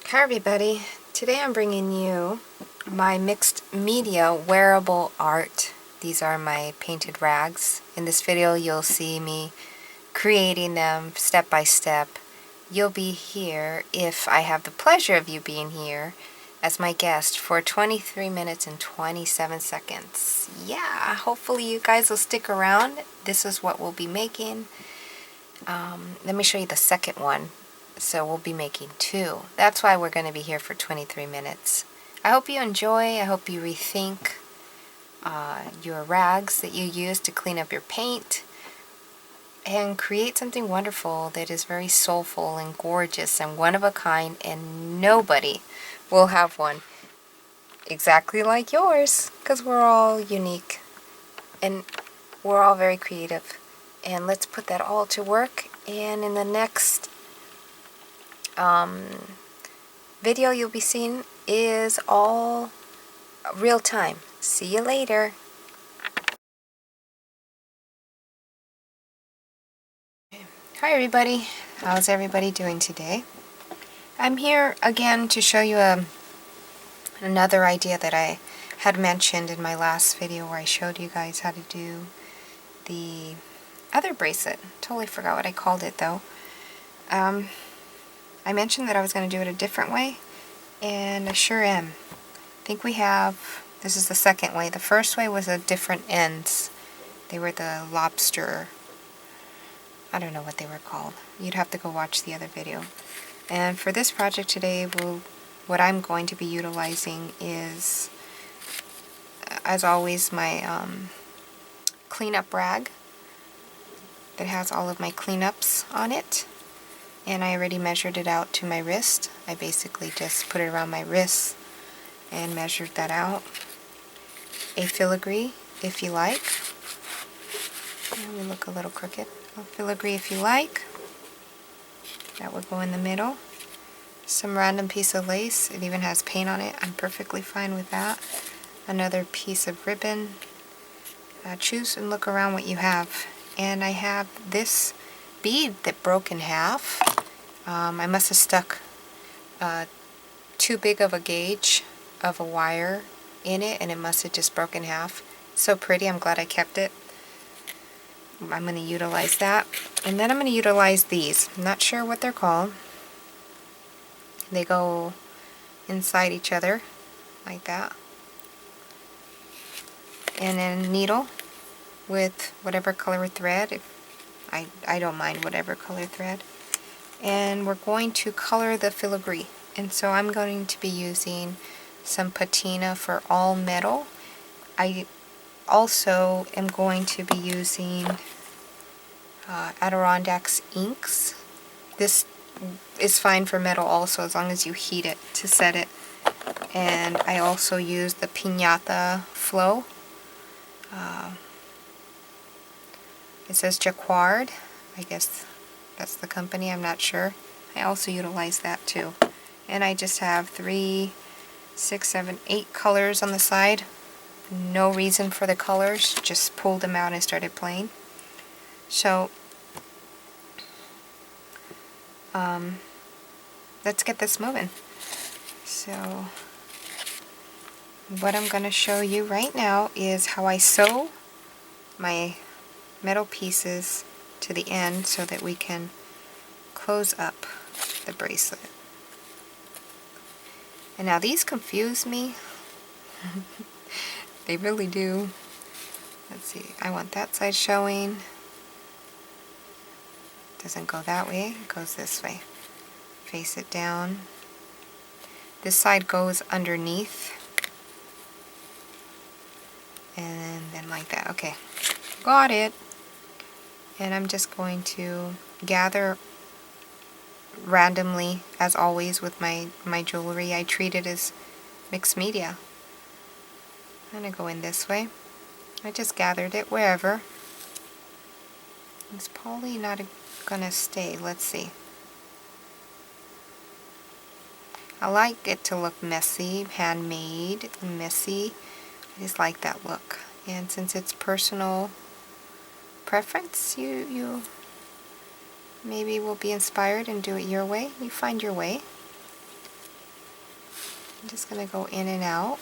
Hi everybody, today I'm bringing you my mixed media wearable art. These are my painted rags. In this video you'll see me creating them step by step. You'll be here, if I have the pleasure of you being here, as my guest for 23 minutes and 27 seconds. Yeah, hopefully you guys will stick around. This is what we'll be making. Let me show you the second one. So we'll be making two. That's why we're going to be here for 23 minutes. I hope you enjoy. I hope you rethink your rags that you use to clean up your paint and create something wonderful that is very soulful and gorgeous and one of a kind, and nobody will have one exactly like yours because we're all unique and we're all very creative. And let's put that all to work, and in the next video you'll be seeing is all real time. See you later. Hi everybody, how's everybody doing today? I'm here again to show you another idea that I had mentioned in my last video where I showed you guys how to do the other bracelet. Totally forgot what I called it though. I mentioned that I was going to do it a different way, and I sure am. I think we have, this is the second way. The first way was a different ends. They were the lobster, I don't know what they were called. You'd have to go watch the other video. And for this project today, what I'm going to be utilizing is, as always, my cleanup rag that has all of my cleanups on it. And I already measured it out to my wrist. I basically just put it around my wrist and measured that out. A filigree, if you like. Let me look a little crooked. A filigree, if you like. That would go in the middle. Some random piece of lace. It even has paint on it. I'm perfectly fine with that. Another piece of ribbon. Choose and look around what you have. And I have this bead that broke in half. I must have stuck too big of a gauge of a wire in it, and it must have just broken in half. So pretty, I'm glad I kept it. I'm going to utilize that. And then I'm going to utilize these. I'm not sure what they're called. They go inside each other like that. And then needle with whatever color thread. I don't mind whatever color thread. And we're going to color the filigree. And so I'm going to be using some patina for all metal. I also am going to be using Adirondack's inks. This is fine for metal also, as long as you heat it to set it. And I also use the Piñata Flow. It says Jacquard. I guess that's the company, I'm not sure. I also utilize that too. And I just have 3, 6, 7, 8 colors on the side. No reason for the colors, just pulled them out and started playing. So let's get this moving. So what I'm going to show you right now is how I sew my metal pieces to the end so that we can close up the bracelet. And now these confuse me. They really do. Let's see, I want that side showing. Doesn't go that way, it goes this way. Face it down. This side goes underneath. And then like that. Okay, got it. And I'm just going to gather randomly, as always with my jewelry. I treat it as mixed media. I'm going to go in this way. I just gathered it wherever. It's probably not going to stay. Let's see. I like it to look messy, handmade, messy. I just like that look. And since it's personal preference, you maybe will be inspired and do it your way. You find your way. I'm just going to go in and out.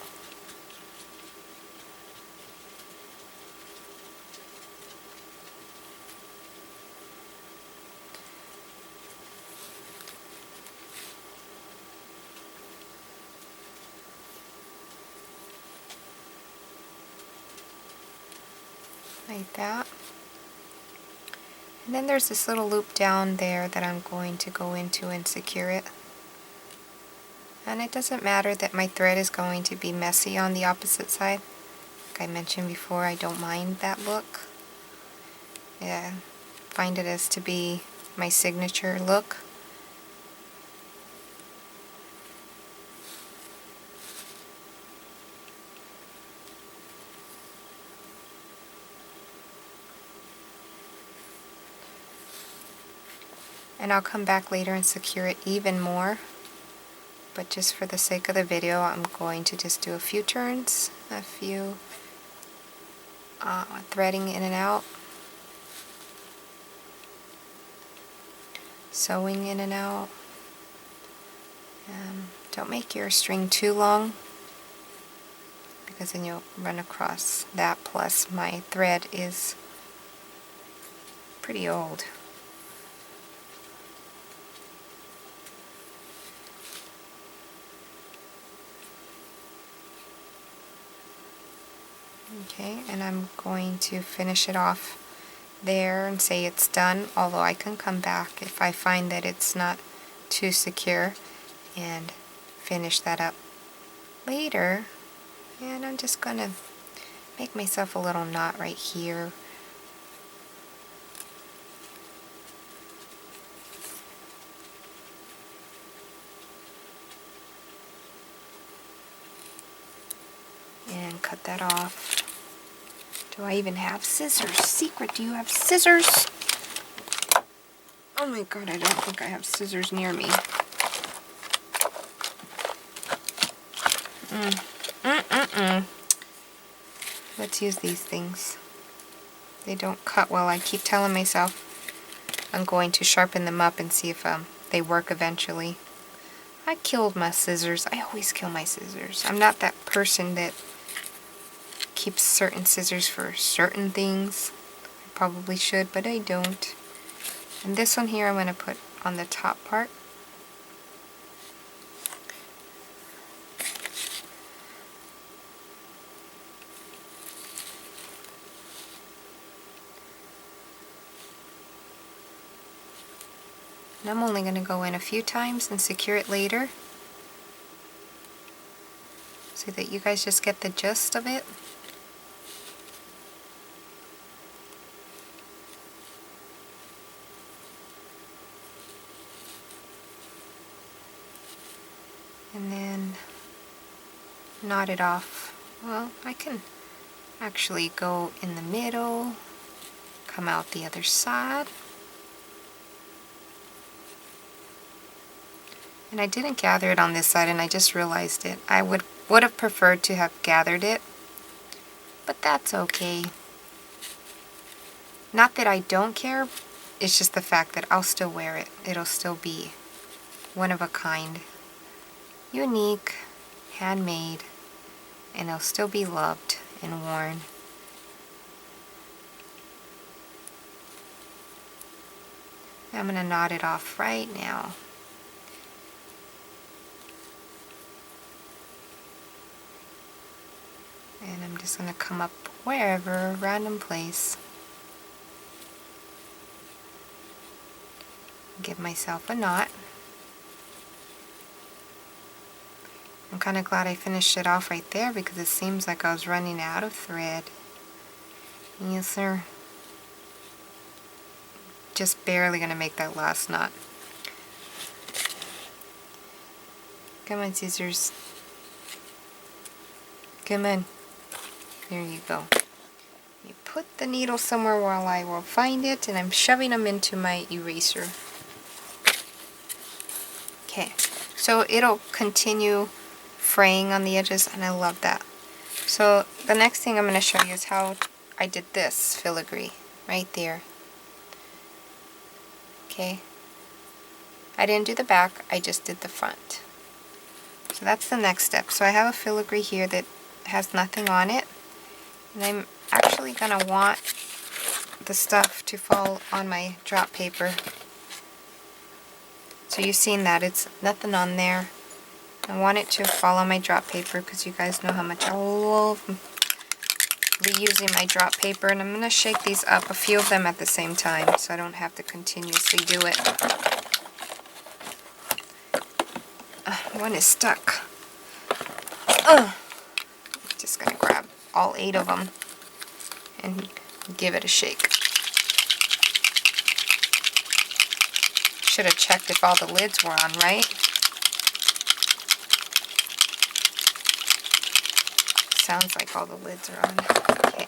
Like that. And then there's this little loop down there that I'm going to go into and secure it. And it doesn't matter that my thread is going to be messy on the opposite side. Like I mentioned before, I don't mind that look. Yeah, find it as to be my signature look. And I'll come back later and secure it even more. But just for the sake of the video, I'm going to just do a few turns, a few threading in and out, sewing in and out. Don't make your string too long, because then you'll run across that. Plus my thread is pretty old. Okay, and I'm going to finish it off there and say it's done, although I can come back if I find that it's not too secure and finish that up later. And I'm just going to make myself a little knot right here. And cut that off. Do I even have scissors? Secret, do you have scissors? Oh my god, I don't think I have scissors near me. Let's use these things. They don't cut well. I keep telling myself I'm going to sharpen them up and see if they work eventually. I killed my scissors. I always kill my scissors. I'm not that person that keeps certain scissors for certain things. I probably should, but I don't. And this one here I'm going to put on the top part. And I'm only going to go in a few times and secure it later, so that you guys just get the gist of it. And then knot it off. Well, I can actually go in the middle, come out the other side. And I didn't gather it on this side, and I just realized it. I would have preferred to have gathered it, but that's okay. Not that I don't care, it's just the fact that I'll still wear it. It'll still be one of a kind, unique, handmade, and it'll still be loved and worn. I'm going to knot it off right now. And I'm just going to come up wherever, random place. Give myself a knot. I'm kind of glad I finished it off right there, because it seems like I was running out of thread. Yes, sir. Just barely going to make that last knot. Come on, scissors. Come on. There you go. You put the needle somewhere while I will find it, and I'm shoving them into my eraser. Okay, so it'll continue fraying on the edges, and I love that. So the next thing I'm going to show you is how I did this filigree right there. Okay, I didn't do the back, I just did the front. So So that's the next step. So I have a filigree here that has nothing on it. And I'm actually going to want the stuff to fall on my drop paper. So you've seen that. It's nothing on there. I want it to fall on my drop paper because you guys know how much I love reusing my drop paper. And I'm going to shake these up, a few of them at the same time, so I don't have to continuously do it. One is stuck. Just going to grab all 8 of them and give it a shake. Should have checked if all the lids were on, right? Sounds like all the lids are on. Okay,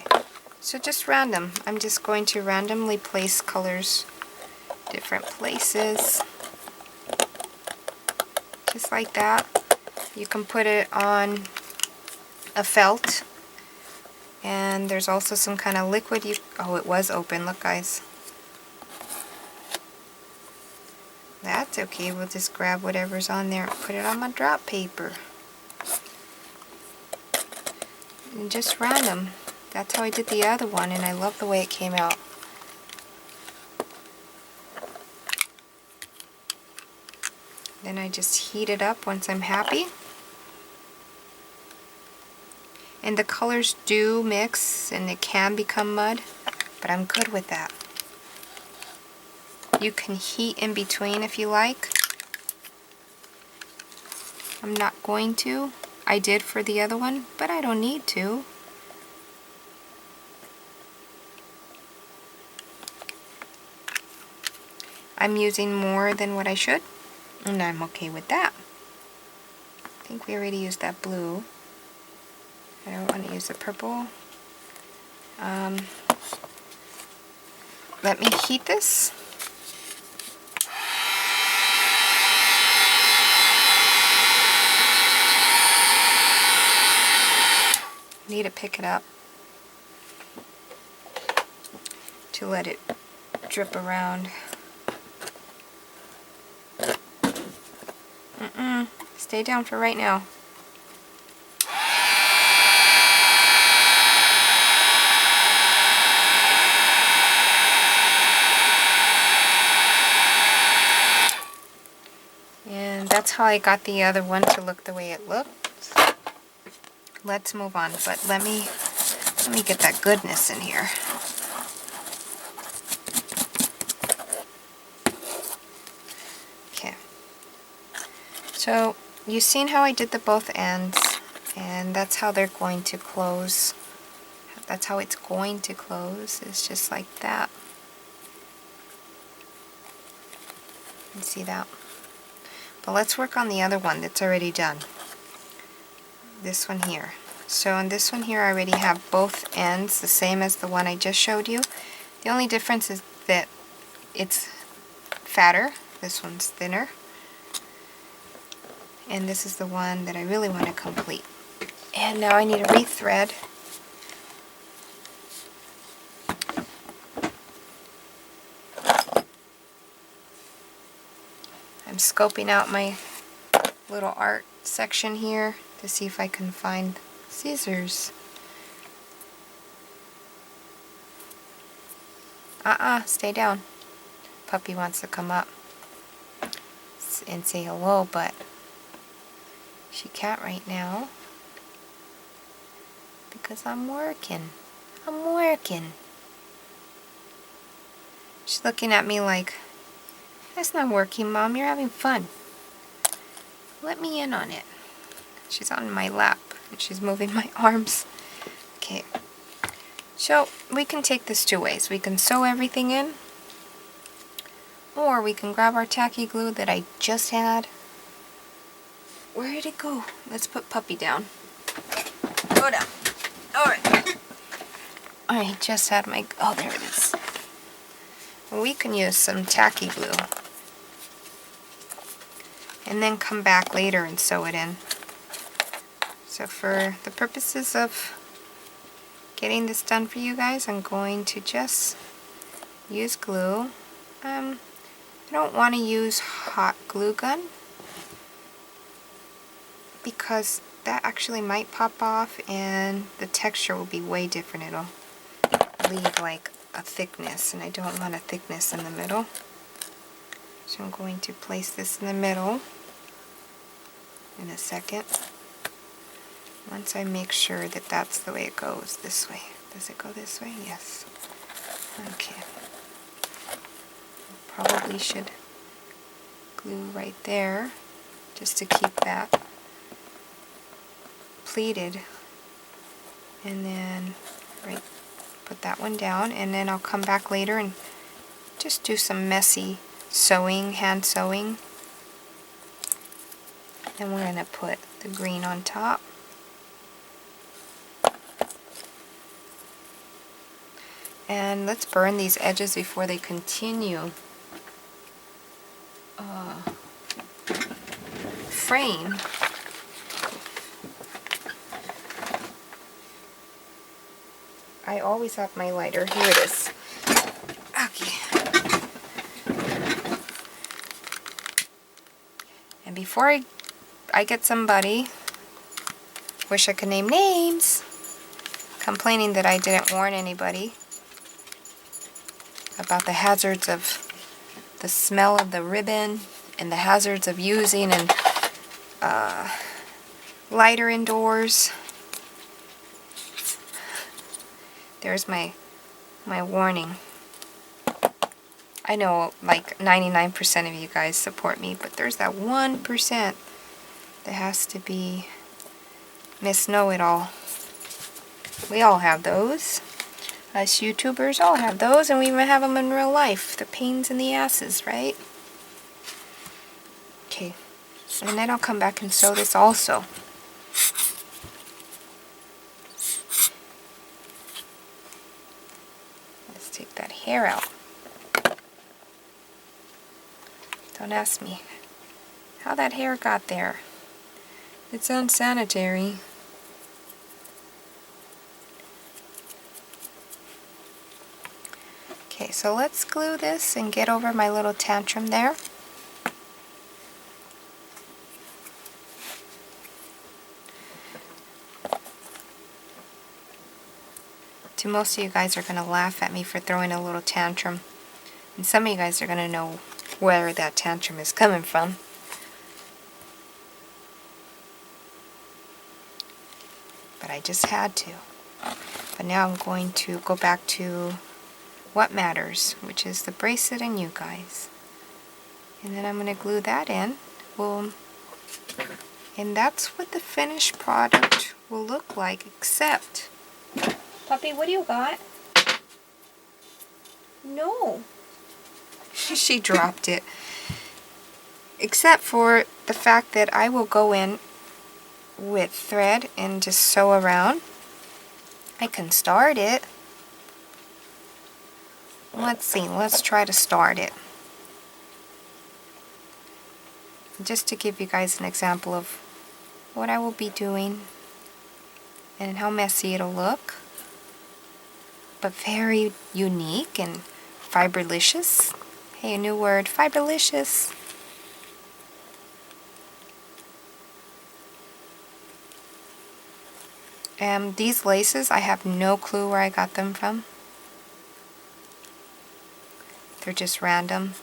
so just random. I'm just going to randomly place colors different places. Just like that. You can put it on a felt. And there's also some kind of liquid. Oh, it was open. Look, guys. That's okay. We'll just grab whatever's on there and put it on my drop paper. And just random. That's how I did the other one, and I love the way it came out. Then I just heat it up once I'm happy. And the colors do mix, and it can become mud, but I'm good with that. You can heat in between if you like. I'm not going to. I did for the other one, but I don't need to. I'm using more than what I should, and I'm okay with that. I think we already used that blue. I don't want to use the purple. Let me heat this. Need to pick it up to let it drip around. Stay down for right now. And that's how I got the other one to look the way it looked. Let's move on, but let me get that goodness in here. Okay. So you've seen how I did the both ends, and that's how they're going to close. That's how it's going to close. It's just like that. You see that? But let's work on the other one that's already done. This one here. So on this one here I already have both ends the same as the one I just showed you. The only difference is that it's fatter. This one's thinner. And this is the one that I really want to complete. And now I need to rethread. I'm scoping out my little art section here to see if I can find scissors. Stay down. Puppy wants to come up and say hello, but she can't right now because I'm working. I'm working. She's looking at me like, that's not working, Mom. You're having fun. Let me in on it. She's on my lap and she's moving my arms. Okay. So we can take this 2 ways. We can sew everything in, or we can grab our tacky glue that I just had. Where did it go? Let's put Puppy down. Go down. Alright. I just had my... Oh, there it is. We can use some tacky glue. And then come back later and sew it in. So for the purposes of getting this done for you guys, I'm going to just use glue. I don't want to use hot glue gun. because that actually might pop off and the texture will be way different. It'll leave like a thickness, and I don't want a thickness in the middle. So I'm going to place this in the middle in a second. Once I make sure that that's the way it goes, this way. Does it go this way? Yes. Okay. Probably should glue right there just to keep that pleated. And then put that one down, and then I'll come back later and just do some messy sewing, hand sewing. Then we're going to put the green on top. And let's burn these edges before they continue fraying. I always have my lighter. Here it is. Okay. And before I get somebody, wish I could name names, complaining that I didn't warn anybody about the hazards of the smell of the ribbon and the hazards of using and lighter indoors. There's my warning. I know like 99% of you guys support me, but there's that 1% that has to be Miss Know-It-All. We all have those. Us YouTubers all have those, and we even have them in real life. The pains in the asses, right? Okay, and then I'll come back and sew this also. Let's take that hair out. Don't ask me how that hair got there. It's unsanitary. Okay, so let's glue this and get over my little tantrum there. To most of you guys are going to laugh at me for throwing a little tantrum. And some of you guys are going to know where that tantrum is coming from. But I just had to. But now I'm going to go back to what matters, which is the bracelet and you guys. And then I'm going to glue that in. Boom. And that's what the finished product will look like, except... Puppy, what do you got? No. She dropped it. Except for the fact that I will go in with thread and just sew around. I can start it. Let's see, let's try to start it. Just to give you guys an example of what I will be doing and how messy it'll look. But very unique and fiberlicious. Hey, a new word, fiberlicious. These laces, I have no clue where I got them from. They're just random.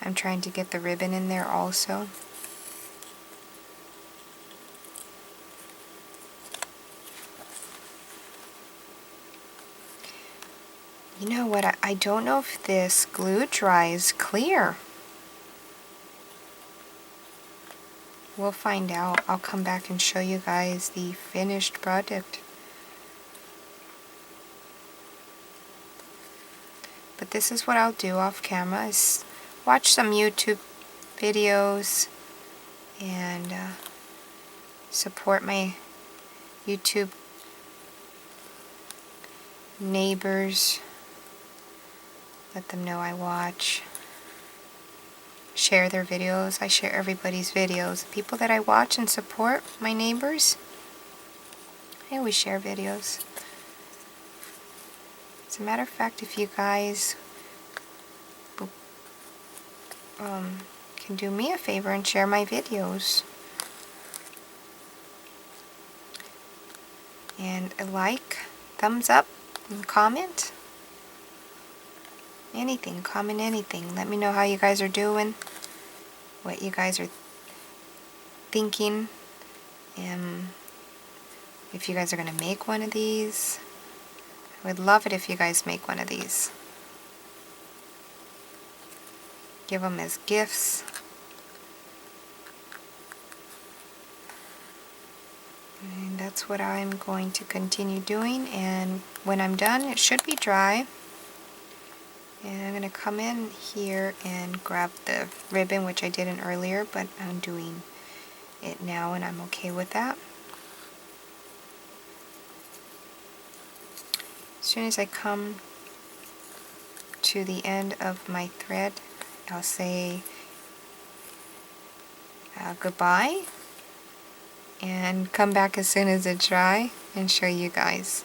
I'm trying to get the ribbon in there also. You know what, I don't know if this glue dries clear. We'll find out. I'll come back and show you guys the finished product. But this is what I'll do off camera, is watch some YouTube videos and support my YouTube neighbors. Let them know I watch. Share their videos. I share everybody's videos. People that I watch and support, my neighbors, I always share videos. As a matter of fact, if you guys can do me a favor and share my videos, and a like, thumbs up, and comment. Anything, comment anything. Let me know how you guys are doing, what you guys are thinking, and if you guys are going to make one of these. I would love it if you guys make one of these. Give them as gifts. And that's what I'm going to continue doing, and when I'm done, it should be dry. And I'm going to come in here and grab the ribbon, which I didn't earlier, but I'm doing it now and I'm okay with that. As soon as I come to the end of my thread, I'll say goodbye and come back as soon as it's dry and show you guys.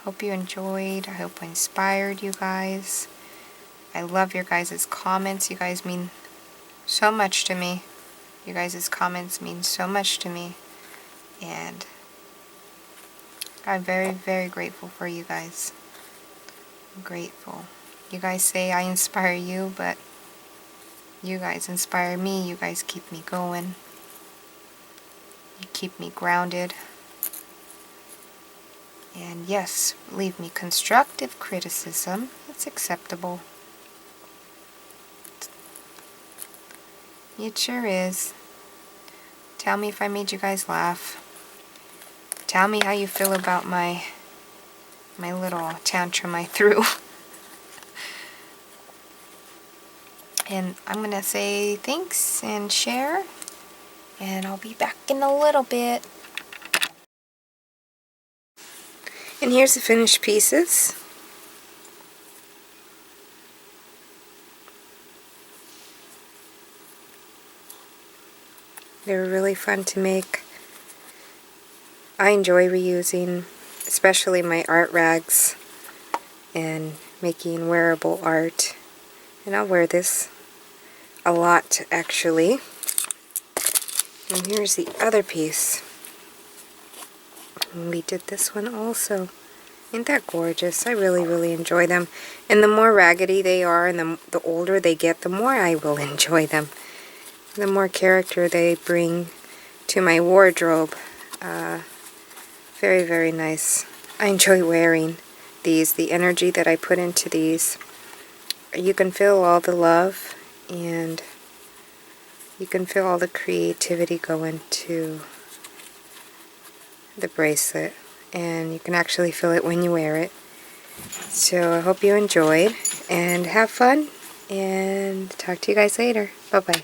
Hope you enjoyed. I hope I inspired you guys. I love your guys' comments. You guys mean so much to me. You guys' comments mean so much to me. And I'm very, very grateful for you guys. I'm grateful. You guys say I inspire you, but you guys inspire me. You guys keep me going. You keep me grounded. And yes, leave me constructive criticism. It's acceptable. It sure is. Tell me if I made you guys laugh. Tell me how you feel about my little tantrum I threw. And I'm going to say thanks and share. And I'll be back in a little bit. And here's the finished pieces. They were really fun to make. I enjoy reusing, especially my art rags, and making wearable art. And I'll wear this a lot, actually. And here's the other piece. And we did this one also. Ain't that gorgeous? I really, really enjoy them. And the more raggedy they are and the older they get, the more I will enjoy them. The more character they bring to my wardrobe. Very, very nice. I enjoy wearing these. The energy that I put into these. You can feel all the love, and you can feel all the creativity go into the bracelet. And you can actually feel it when you wear it. So I hope you enjoyed, and have fun, and talk to you guys later. Bye-bye.